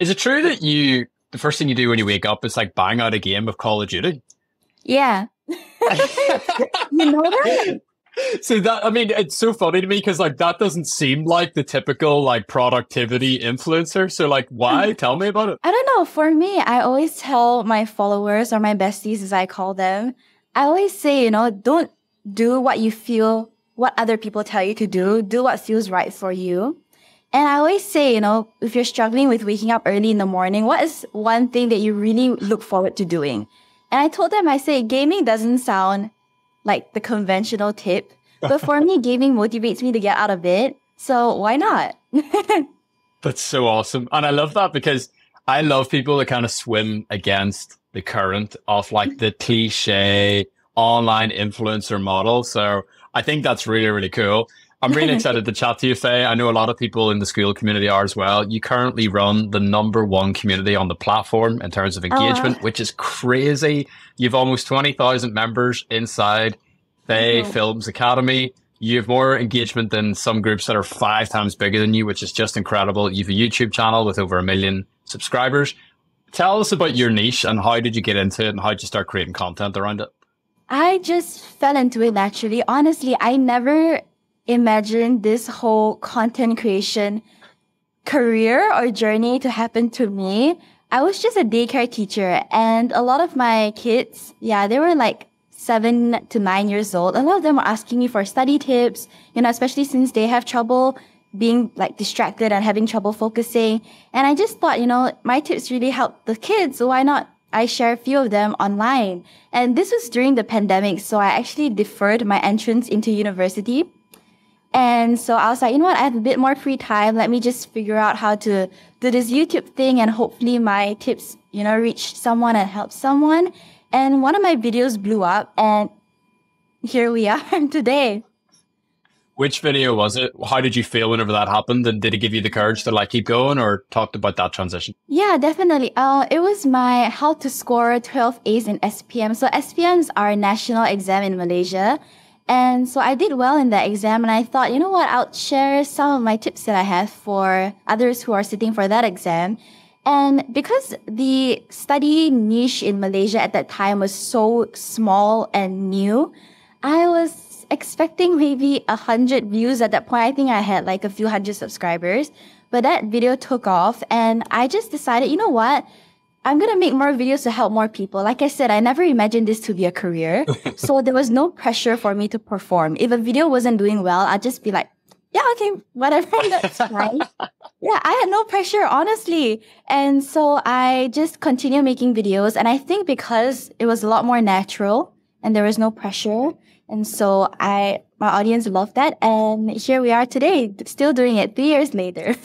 Is it true that the first thing you do when you wake up is like bang out a game of Call of Duty? Yeah. You know that? So that, I mean, it's so funny to me because like that doesn't seem like the typical like productivity influencer. So like, why? Tell me about it. I don't know. For me, I always tell my followers or my besties, as I call them, I always say, don't do what you feel, what other people tell you to do. Do what feels right for you. And I always say, if you're struggling with waking up early in the morning, what is one thing that you really look forward to doing? And I told them, I say, gaming doesn't sound like the conventional tip, but for me, gaming motivates me to get out of bed. So why not? That's so awesome. And I love that because I love people that kind of swim against the current of like the cliche online influencer model. So I think that's really, really cool. I'm really excited to chat to you, Faye. I know a lot of people in the Skool community are as well. You currently run the #1 community on the platform in terms of engagement, which is crazy. You've almost 20,000 members inside Faye Films Academy. You have more engagement than some groups that are 5 times bigger than you, which is just incredible. You have a YouTube channel with over 1 million subscribers. Tell us about your niche and how did you get into it and how did you start creating content around it? I just fell into it naturally. Honestly, I never imagined this whole content creation career or journey to happen to me. I was just a daycare teacher and a lot of my kids, they were like 7 to 9 years old. A lot of them were asking me for study tips, especially since they have trouble being like distracted and having trouble focusing. And I just thought, my tips really help the kids. So why not I share a few of them online? And this was during the pandemic. So I actually deferred my entrance into university. And so I was like, I have a bit more free time. Let me just figure out how to do this YouTube thing and hopefully my tips, reach someone and help someone. And one of my videos blew up and here we are today. Which video was it? How did you feel whenever that happened? And did it give you the courage to like keep going or talked about that transition? Yeah, definitely. It was my how to score 12 A's in SPM. So SPMs are national exam in Malaysia. And so I did well in that exam and I thought, I'll share some of my tips that I have for others who are sitting for that exam. And because the study niche in Malaysia at that time was so small and new, I was expecting maybe 100 views at that point. I think I had like a few hundred subscribers, but that video took off and I just decided, you know what? I'm going to make more videos to help more people. Like I said, I never imagined this to be a career. So there was no pressure for me to perform. If a video wasn't doing well, I'd just be like, yeah, okay, whatever, that's fine. Yeah, I had no pressure, honestly. And so I just continued making videos. And I think because it was a lot more natural and there was no pressure. And so my audience loved that. And here we are today, still doing it 3 years later.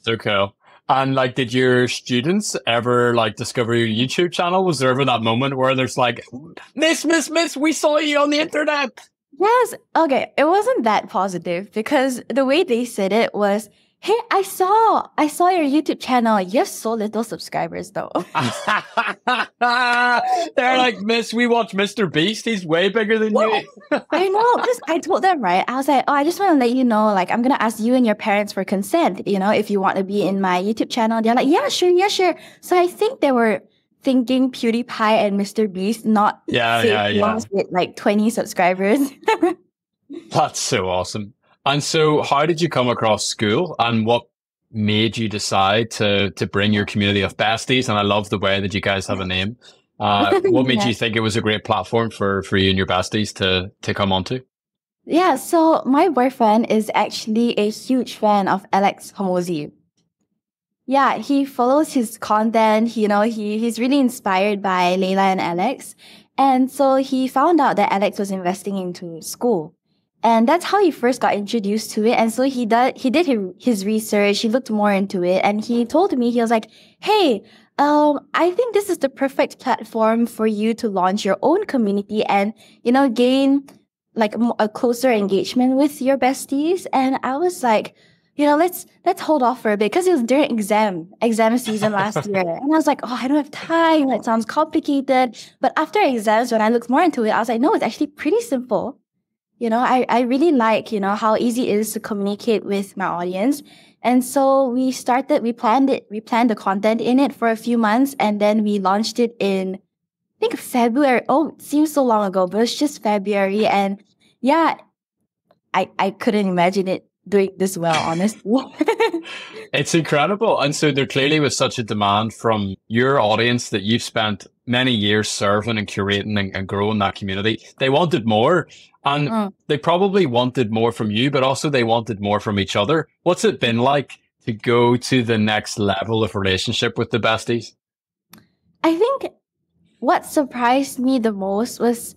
So cool. And like, did your students ever like discover your YouTube channel? Was there ever that moment where there's like, Miss, we saw you on the internet? Yes. Okay. It wasn't that positive because the way they said it was, hey, I saw your YouTube channel. You have so little subscribers though. They're like, Miss, we watch Mr. Beast. He's way bigger than you. I know. Because I told them, right? I was like, I just want to let you know, like, I'm going to ask you and your parents for consent, if you want to be in my YouTube channel. They're like, yeah, sure. So I think they were thinking PewDiePie and Mr. Beast, not ones with like 20 subscribers. That's so awesome. And so how did you come across Skool and what made you decide to bring your community of besties? And I love the way that you guys have a name. What made you think it was a great platform for you and your besties to come onto? Yeah, so my boyfriend is actually a huge fan of Alex Hormozi. Yeah, he follows his content. He's really inspired by Layla and Alex. And so he found out that Alex was investing into Skool. And that's how he first got introduced to it. And so he did his research. He looked more into it. And he told me, he was like, hey, I think this is the perfect platform for you to launch your own community and, gain like a closer engagement with your besties. And I was like, let's hold off for a bit because it was during exam season last year. And I was like, oh, I don't have time. That sounds complicated. But after exams, when I looked more into it, I was like, no, it's actually pretty simple. I really like, how easy it is to communicate with my audience. And so we planned the content in it for a few months, and then we launched it in, I think, February. Oh, it seems so long ago, but it's just February. And yeah, I couldn't imagine it doing this well, honestly. It's incredible. And so there clearly was such a demand from your audience that you've spent many years serving and curating and growing that community. They wanted more, and they probably wanted more from you, but also they wanted more from each other. What's it been like to go to the next level of relationship with the besties? I think what surprised me the most was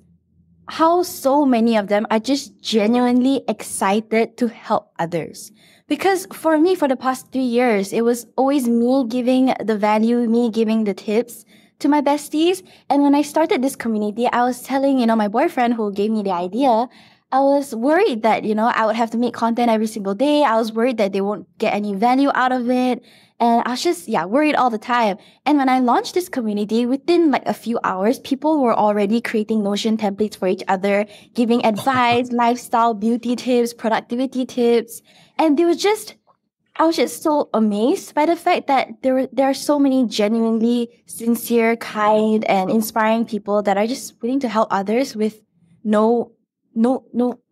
how so many of them are just genuinely excited to help others. Because for me, for the past 3 years, it was always me giving the value, me giving the tips to my besties. And when I started this community, I was telling, my boyfriend who gave me the idea, I was worried that, I would have to make content every single day. I was worried that they won't get any value out of it. And I was just, worried all the time. And when I launched this community, within like a few hours, people were already creating Notion templates for each other, giving advice, lifestyle, beauty tips, productivity tips. And I was just so amazed by the fact that there are so many genuinely sincere, kind, and inspiring people that are just willing to help others with no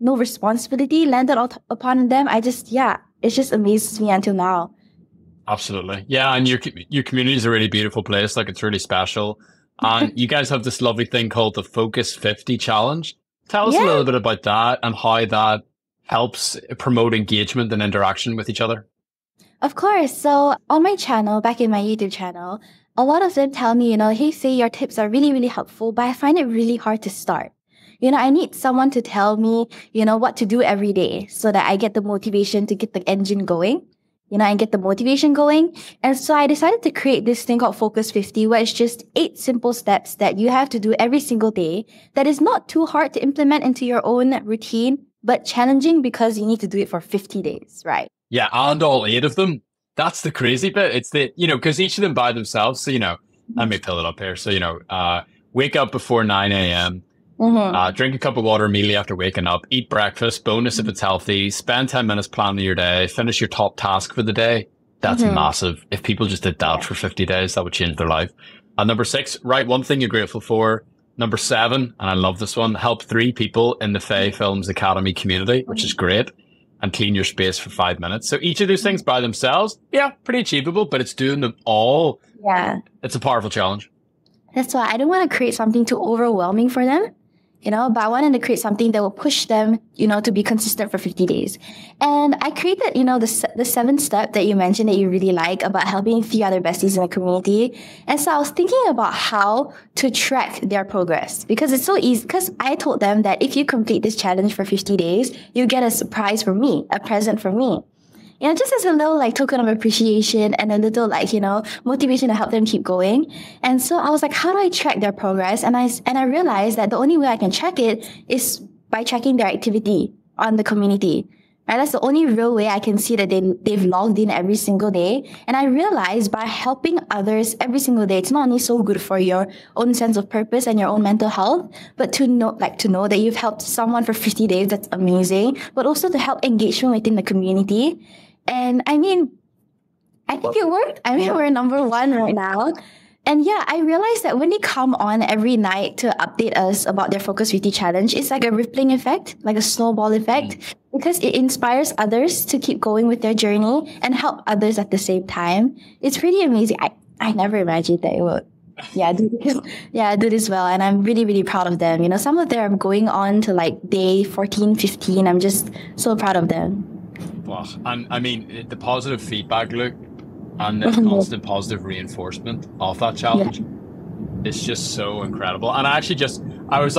responsibility landed upon them. It just amazes me until now. Absolutely. Yeah. And your community is a really beautiful place. Like, it's really special. And you guys have this lovely thing called the Focus 50 Challenge. Tell us a little bit about that and how that helps promote engagement and interaction with each other. Of course. So on my channel, back in my YouTube channel, a lot of them tell me, hey, Faye, your tips are really, really helpful, but I find it really hard to start. I need someone to tell me, what to do every day so that I get the motivation to get the engine going. And get the motivation going. And so I decided to create this thing called Focus 50, where it's just 8 simple steps that you have to do every single day that is not too hard to implement into your own routine, but challenging because you need to do it for 50 days, right? Yeah, and all 8 of them. That's the crazy bit. It's because each of them by themselves. So, let me pull it up here. So, wake up before 9 a.m., drink a cup of water immediately after waking up, eat breakfast, bonus if it's healthy, spend 10 minutes planning your day, finish your top task for the day. That's massive. If people just did that for 50 days, that would change their life. And number 6, write one thing you're grateful for. Number 7, and I love this one, help 3 people in the Faye Films Academy community, which is great, and clean your space for 5 minutes. So each of those things by themselves, pretty achievable, but it's doing them all. Yeah. It's a powerful challenge. That's why I don't want to create something too overwhelming for them. But I wanted to create something that will push them, to be consistent for 50 days. And I created, the 7th step that you mentioned that you really like about helping 3 other besties in the community. And so I was thinking about how to track their progress, because it's so easy. Because I told them that if you complete this challenge for 50 days, you get a surprise from me, a present from me. Just as a little token of appreciation and a little motivation to help them keep going. And so I was like, how do I track their progress? And I realized that the only way I can track it is by tracking their activity on the community. Right? That's the only real way I can see that they've logged in every single day. And I realized by helping others every single day, it's not only so good for your own sense of purpose and your own mental health, but to know that you've helped someone for 50 days, that's amazing. But also to help engagement within the community. And I think it worked. We're number 1 right now. And I realized that when they come on every night to update us about their Focus 50 challenge, it's like a rippling effect, like a snowball effect, because it inspires others to keep going with their journey and help others at the same time. It's pretty amazing. I never imagined that it would. Do this well. And I'm really, really proud of them. Some of them are going on to day 14, 15. I'm just so proud of them. Wow. And I mean, the positive feedback loop and the constant positive reinforcement of that challenge is just so incredible. And I was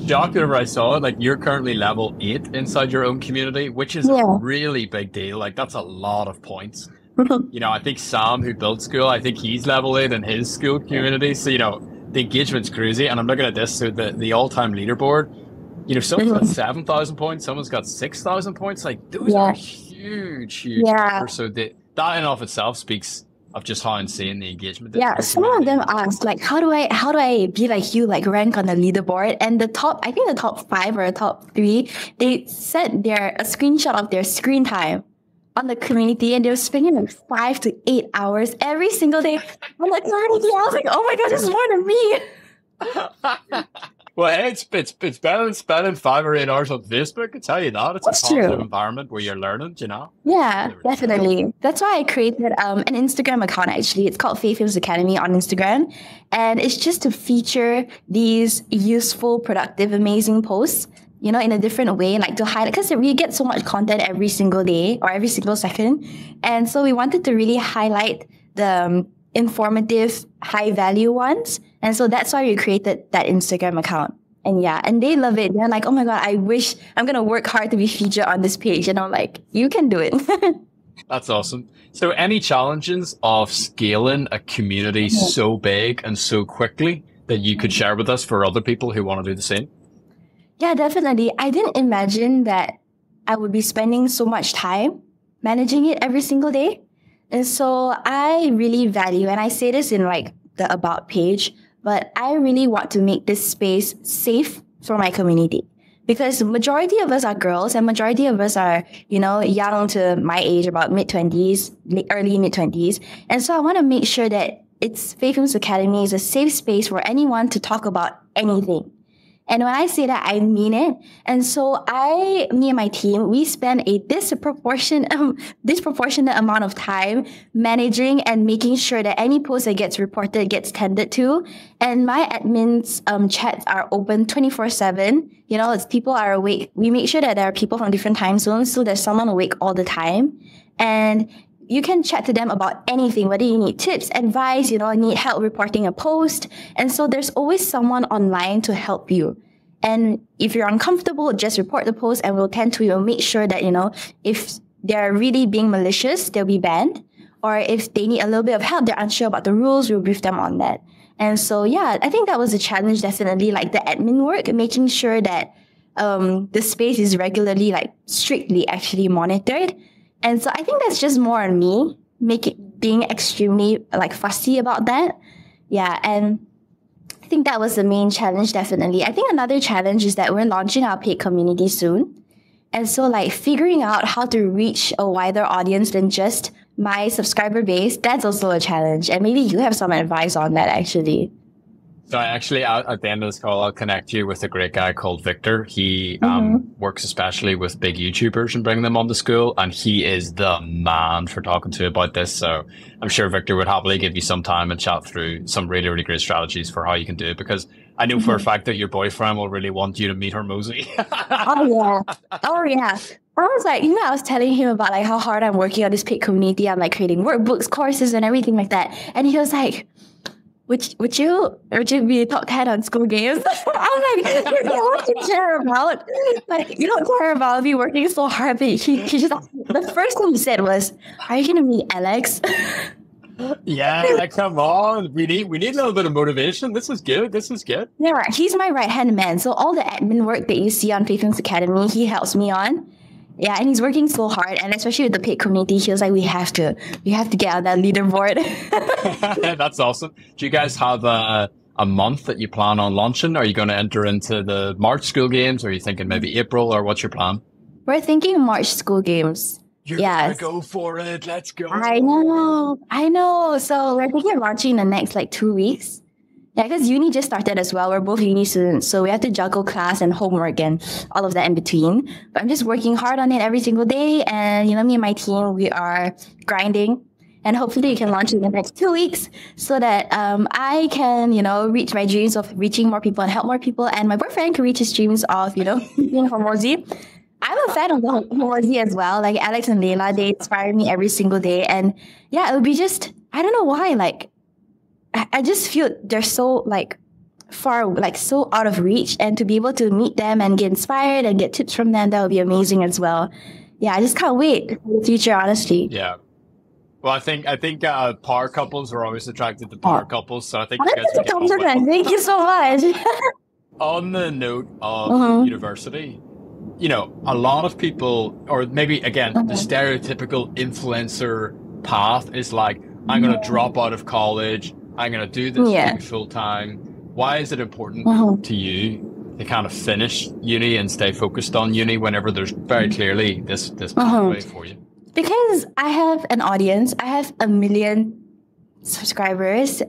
shocked whenever I saw it. You're currently level 8 inside your own community, which is a really big deal. That's a lot of points. I think Sam, who built Skool, I think he's level 8 in his Skool community. So, the engagement's crazy. And I'm looking at this, so the all-time leaderboard, someone's got 7,000 points, someone's got 6,000 points. Those are huge numbers. So that in and of itself speaks of just how insane the engagement is. Yeah, some of them ask, how do I be like you, rank on the leaderboard? And the top 5 or top 3, they sent a screenshot of their screen time on the community, and they were spending like 5 to 8 hours every single day on the community. I was like, oh my god, this is more than me. Well, hey, it's better than spending 5 or 8 hours on Facebook. I can tell you that. It's That's a positive true. environment where you're learning, you know? Yeah, Really, really good. definitely. That's why I created an Instagram account, actually. It's called Faith Films Academy on Instagram. And it's just to feature these useful, productive, amazing posts, you know, in a different way, like to highlight, because we get so much content every single day or every single second. And so we wanted to really highlight the informative, high value ones. And so that's why we created that Instagram account. And yeah, and they love it. They're like, oh my God, I wish I'm going to work hard to be featured on this page. And I'm like, you can do it. That's awesome. So any challenges of scaling a community so big and so quickly that you could share with us for other people who want to do the same? Yeah, definitely. I didn't imagine that I would be spending so much time managing it every single day. And so I really value, and I say this in like the about page, but I really want to make this space safe for my community. Because majority of us are girls and majority of us are, you know, young to my age, about mid-20s, early mid-20s. And so I want to make sure that Faith Films Academy is a safe space for anyone to talk about anything. And when I say that, I mean it. And so me and my team, we spend a disproportionate amount of time managing and making sure that any post that gets reported gets tended to. And my admin's chats are open 24/7. You know, people are awake. We make sure that there are people from different time zones, so there's someone awake all the time. And you can chat to them about anything, whether you need tips, advice, you know, need help reporting a post. And so there's always someone online to help you. And if you're uncomfortable, just report the post and we'll tend to make sure that, you know, if they're really being malicious, they'll be banned. Or if they need a little bit of help, they're unsure about the rules, we'll brief them on that. And so, yeah, I think that was a challenge, definitely, like the admin work, making sure that the space is regularly, like strictly actually monitored. And so I think that's just more on me, being extremely like fussy about that. Yeah. And I think that was the main challenge, definitely. I think another challenge is that we're launching our paid community soon. And so like figuring out how to reach a wider audience than just my subscriber base, that's also a challenge. And maybe you have some advice on that, actually. So actually, at the end of this call, I'll connect you with a great guy called Victor. He works especially with big YouTubers and bringing them on to Skool, and he is the man for talking to about this. So I'm sure Victor would happily give you some time and chat through some really, really great strategies for how you can do it, because I know for a fact that your boyfriend will really want you to meet Hormozy. Oh, yeah. Oh, yeah. I was like, I was telling him about like how hard I'm working on this paid community. I'm like creating workbooks, courses, and everything like that. And he was like, would you be top 10 on Skool Games? I'm like, you know what you care about? Like, you don't care about me working so hard. But he just, the first thing he said was, are you going to meet Alex? Yeah, come on. We need a little bit of motivation. This is good. Yeah, he's my right-hand man. So all the admin work that you see on Faith Films Academy, he helps me on. Yeah, and he's working so hard, and especially with the paid community, he was like, we have to get on that leaderboard. That's awesome. Do you guys have a month that you plan on launching? Are you going to enter into the March Skool Games? Or are you thinking maybe April, or what's your plan? We're thinking March Skool Games. You're gonna go for it. Let's go. I know. So we're thinking of launching in the next like 2 weeks. Yeah, because uni just started as well. We're both uni students, so we have to juggle class and homework and all of that in between. But I'm just working hard on it every single day. And, me and my team, we are grinding. And hopefully we can launch in the next 2 weeks so that I can, reach my dreams of reaching more people and help more people. And my boyfriend can reach his dreams of, being Hormozy. I'm a fan of the Hormozy as well. Like Alex and Layla, they inspire me every single day. And yeah, it would be just, I don't know why, like, I just feel they're so far, so out of reach, and to be able to meet them and get inspired and get tips from them, that would be amazing as well. Yeah, I just can't wait for the future, honestly. Yeah. Well, I think power couples are always attracted to power couples, so I think you guys will get on well. Thank you so much. On the note of university, a lot of people, or maybe again, the stereotypical influencer path is like, I'm going to drop out of college. I'm going to do this thing full time. Why is it important to you to kind of finish uni and stay focused on uni whenever there's very clearly this pathway for you? Because I have an audience, I have 1 million subscribers,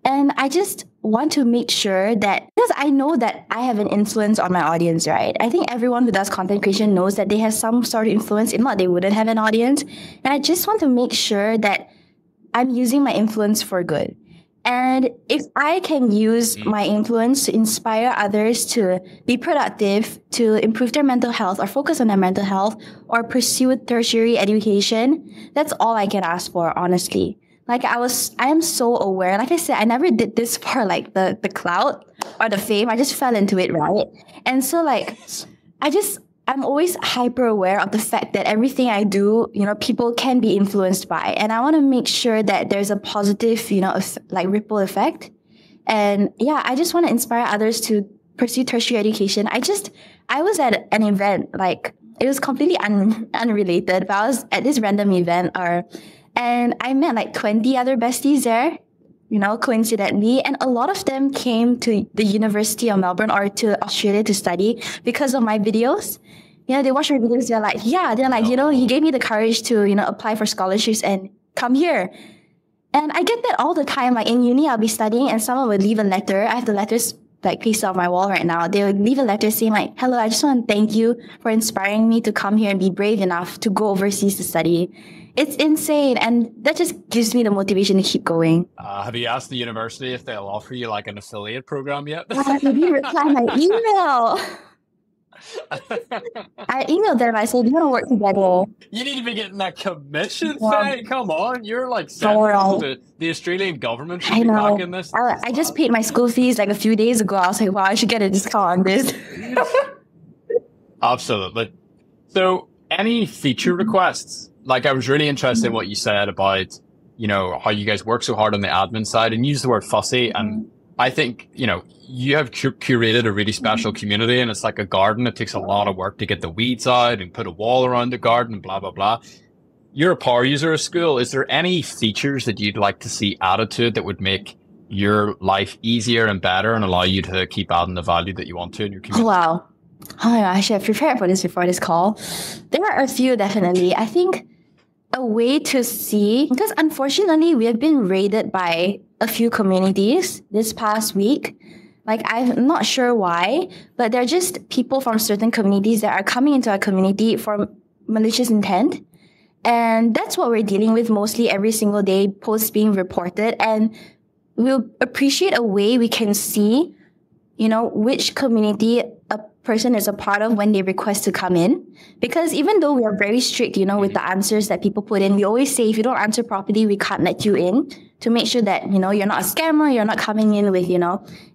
and I just want to make sure that, because I know that I have an influence on my audience, right? I think everyone who does content creation knows that they have some sort of influence. If not, they wouldn't have an audience. And I just want to make sure that I'm using my influence for good. And if I can use my influence to inspire others to be productive, to improve their mental health or focus on their mental health or pursue tertiary education, that's all I can ask for, honestly. Like I am so aware. Like I said, I never did this for like the clout or the fame. I just fell into it, right? And so like, I'm always hyper aware of the fact that everything I do, people can be influenced by. And I want to make sure that there's a positive, like ripple effect. And yeah, I just want to inspire others to pursue tertiary education. I was at an event, like it was completely unrelated, but I was at this random event and I met like 20 other besties there, coincidentally. And a lot of them came to the University of Melbourne or to Australia to study because of my videos. They watch my videos. They're like, he gave me the courage to, apply for scholarships and come here. And I get that all the time. Like in uni, I'll be studying and someone would leave a letter. I have the letters like pasted on my wall right now. They would leave a letter saying like, hello, I just want to thank you for inspiring me to come here and be brave enough to go overseas to study. It's insane. And that just gives me the motivation to keep going. Have you asked the university if they'll offer you like an affiliate program yet? I didn't reply my email. I emailed them. I said, "You want to work together? You need to be getting that commission thing. Come on, you're like the Australian government should be backing this. I just paid my school fees like a few days ago. I was like, wow, I should get a discount on this." Absolutely. So, any feature requests? Like, I was really interested in what you said about, how you guys work so hard on the admin side and use the word fussy. And I think, you have curated a really special community, and it's like a garden. It takes a lot of work to get the weeds out and put a wall around the garden, blah, blah, blah. You're a power user of Skool. Is there any features that you'd like to see added to it that would make your life easier and better and allow you to keep adding the value that you want to in your community? Oh, wow. Oh my gosh, I prepared for this before this call. There are a few, definitely. I think a way to see, because unfortunately, we have been raided by a few communities this past week. Like, I'm not sure why, but they're just people from certain communities that are coming into our community for malicious intent. And that's what we're dealing with mostly every single day, posts being reported. And we'll appreciate a way we can see, which community a person is a part of when they request to come in. Because even though we are very strict, with the answers that people put in, we always say, if you don't answer properly, we can't let you in, to make sure that, you're not a scammer, you're not coming in with,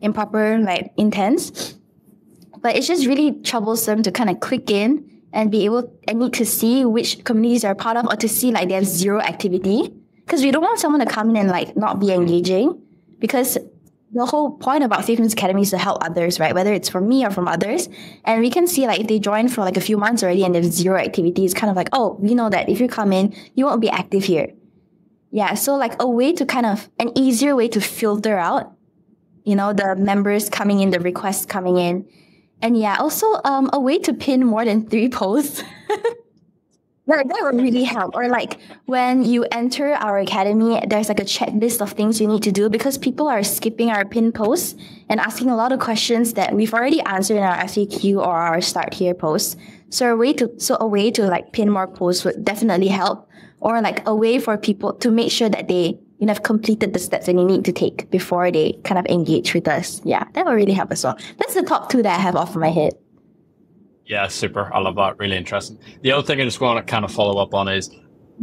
improper intents. But it's just really troublesome to kind of click in and need to see which communities they're part of, or to see like they have zero activity. Because we don't want someone to come in and like not be engaging, because the whole point about Safe News Academy is to help others, right? Whether it's from me or from others. And we can see like if they join for like a few months already and there's zero activity, it's kind of like, oh, we know that if you come in, you won't be active here. Yeah, so like an easier way to filter out, the members coming in, the requests coming in. And yeah, also a way to pin more than 3 posts. That would really help. Or like when you enter our academy, there's like a checklist of things you need to do, because people are skipping our pin posts and asking a lot of questions that we've already answered in our FAQ or our Start Here posts. So a way to like pin more posts would definitely help. Or like a way for people to make sure that they have completed the steps that you need to take before they kind of engage with us. Yeah, that will really help as well. That's the top 2 that I have off my head. Yeah, super. I love that. Really interesting. The other thing I just want to kind of follow up on is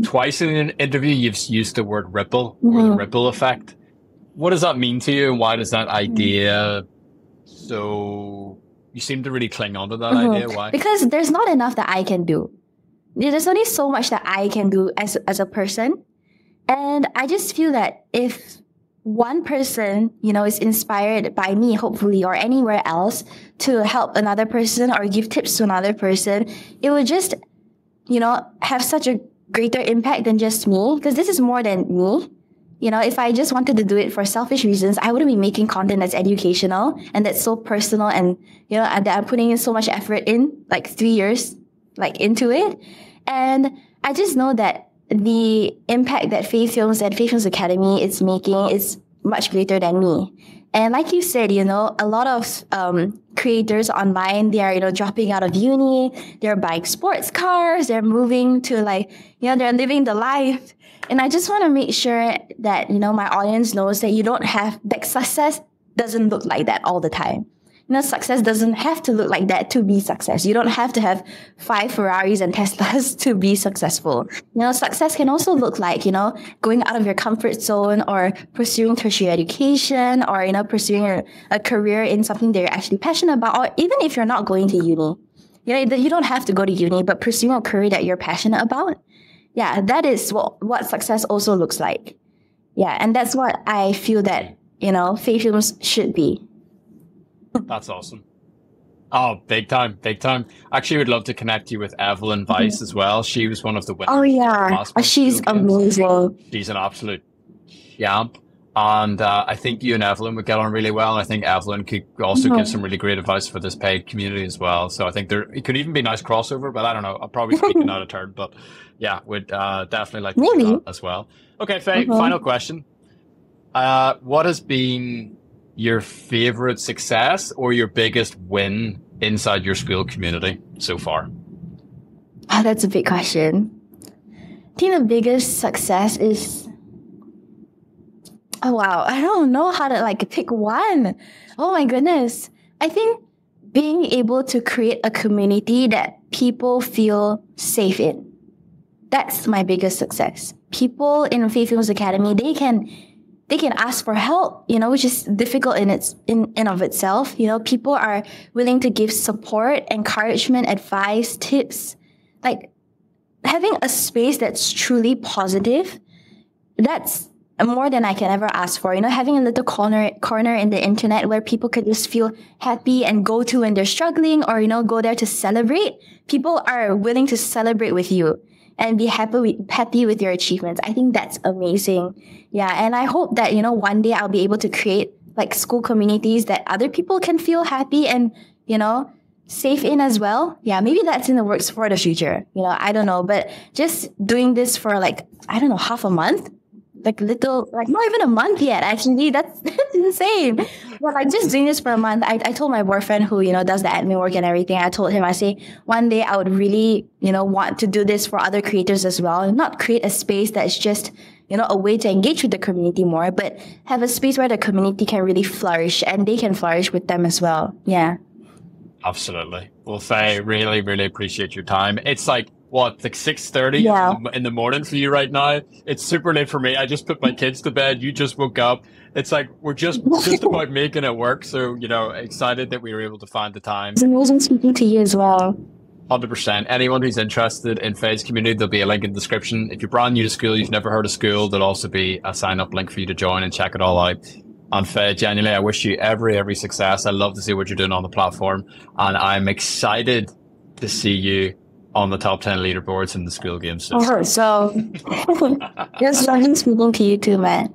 twice in an interview, you've used the word ripple or the ripple effect. What does that mean to you, and why does that idea so you seem to really cling on to that idea? Why? Because there's not enough that I can do. There's only so much that I can do as a person. And I just feel that if one person, is inspired by me, hopefully, or anywhere else to help another person or give tips to another person, it would just, have such a greater impact than just me, because this is more than me. If I just wanted to do it for selfish reasons, I wouldn't be making content that's educational and that's so personal and, that I'm putting in so much effort in, like 3 years, like into it. And I just know that the impact that Faith Films and Faith Films Academy is making is much greater than me. And like you said, a lot of creators online, they are, dropping out of uni, they're buying sports cars, they're moving to they're living the life. And I just want to make sure that, my audience knows that that success doesn't look like that all the time. Success doesn't have to look like that to be success. You don't have to have 5 Ferraris and Teslas to be successful. Success can also look like, going out of your comfort zone or pursuing tertiary education or, pursuing a career in something that you're actually passionate about. Or even if you're not going to uni, you don't have to go to uni, but pursuing a career that you're passionate about. Yeah, that is what success also looks like. Yeah, and that's what I feel that, Faith Films should be. That's awesome. Oh, big time, big time. Actually, would love to connect you with Evelyn Weiss as well. She was one of the winners. Oh, yeah. She's amazing. She's an absolute yamp. And I think you and Evelyn would get on really well. And I think Evelyn could also give some really great advice for this paid community as well. So I think it could even be a nice crossover, but I don't know. I'm probably speaking out of turn. But yeah, would definitely like to do that as well. Okay, Faye, final question. What has been your favorite success or your biggest win inside your Skool community so far? Oh, that's a big question. I think the biggest success is, oh wow, I don't know how to pick one. Oh my goodness. I think being able to create a community that people feel safe in. That's my biggest success. People in Faith Films Academy, they can ask for help, which is difficult in of itself. People are willing to give support, encouragement, advice, tips. Like having a space that's truly positive, that's more than I can ever ask for. Having a little corner in the internet where people could just feel happy and go to when they're struggling or, go there to celebrate. People are willing to celebrate with you and be happy with your achievements. I think that's amazing. Yeah, and I hope that, one day I'll be able to create school communities that other people can feel happy and, safe in as well. Yeah, maybe that's in the works for the future. I don't know. But just doing this for half a month, not even a month yet, actually. That's insane. But just doing this for a month, I told my boyfriend who, does the admin work and everything, I told him, I say, one day I would really, want to do this for other creators as well. And not create a space that's just, a way to engage with the community more, but have a space where the community can really flourish and they can flourish with them as well. Yeah. Absolutely. Well, Faye, really, really appreciate your time. It's 6:30 in the morning for you right now. It's super late for me. I just put my kids to bed. You just woke up. It's we're just about making it work. So, excited that we were able to find the time. It's amazing speaking to you as well. 100%. Anyone who's interested in Faye's community, there'll be a link in the description. If you're brand new to Skool, you've never heard of Skool, there'll also be a sign up link for you to join and check it all out. And Faye, genuinely, I wish you every success. I love to see what you're doing on the platform. And I'm excited to see you on the top 10 leaderboards in the Skool Games. So, just lovely speaking to you too, man.